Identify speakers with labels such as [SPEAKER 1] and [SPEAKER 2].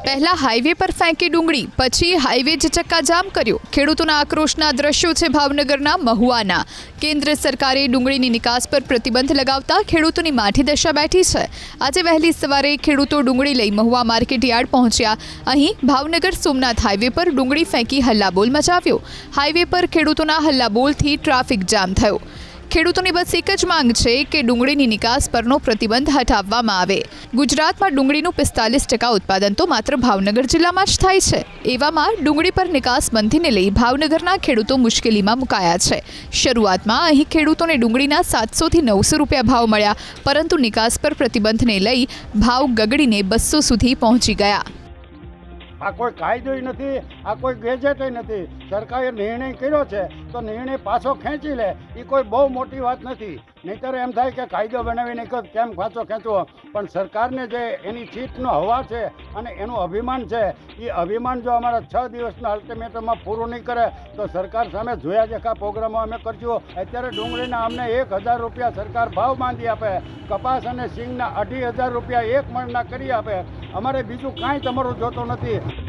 [SPEAKER 1] પહેલા હાઈવે પર ફેંકી ડુંગળી, પછી હાઈવે જ ચક્કાજામ કર્યો। ખેડૂતોના આક્રોશના દ્રશ્યો છે ભાવનગરના મહુવાના। કેન્દ્ર સરકારે ડુંગળીની નિકાસ પર પ્રતિબંધ લગાવતા ખેડૂતોની માઠી દશા બેઠી છે। આજે વહેલી સવારે ખેડૂતો ડુંગળી લઈ મહુવા માર્કેટ યાર્ડ પહોંચ્યા। અહીં ભાવનગર સોમનાથ હાઈવે પર ડુંગળી ફેંકી હલ્લાબોલ મચાવ્યો। હાઈવે પર ખેડૂતોના હલ્લાબોલથી ટ્રાફિક જામ થયો। ખેડૂતોની બસ એક જ માંગ છે કે ડુંગળીની નિકાસ પરનો પ્રતિબંધ હટાવવામાં આવે। ગુજરાતમાં ડુંગળીનું 45% ઉત્પાદન તો માત્ર ભાવનગર જિલ્લામાં જ થાય છે। એવામાં ડુંગળી પર નિકાસ બંધીને લઈ ભાવનગરના ખેડૂતો મુશ્કેલીમાં મુકાયા છે। શરૂઆતમાં અહીં ખેડૂતોને ડુંગળીના 700 થી 900 રૂપિયા ભાવ મળ્યા, પરંતુ નિકાસ પર પ્રતિબંધને લઈ ભાવ ગગડીને 200 સુધી પહોંચી ગયા।
[SPEAKER 2] આ કોઈ કાયદો નથી, આ કોઈ ગેજેટ નથી। સરકારે નિર્ણય કર્યો છે તો નિર્ણય પાછો ખેંચી લે, એ કોઈ બહુ મોટી વાત નથી। નહીંતર એમ થાય કે કાયદો બનાવીને કેમ પાછો ખેંચવો, પણ સરકારને જે એની સીટનો હવા છે અને એનું અભિમાન છે, એ અભિમાન જો અમારા 6 દિવસના અલ્ટિમેટમમાં પૂરું નહીં કરે તો સરકાર સામે જોયા જેખા પ્રોગ્રામો અમે કરશું। અત્યારે ડુંગળીના અમને 1000 રૂપિયા સરકાર ભાવ બાંધી આપે, કપાસ અને સિંગના 2500 રૂપિયા એક મણના કરી આપે। અમારે બીજું કાંઈ તમારું જોતું નથી।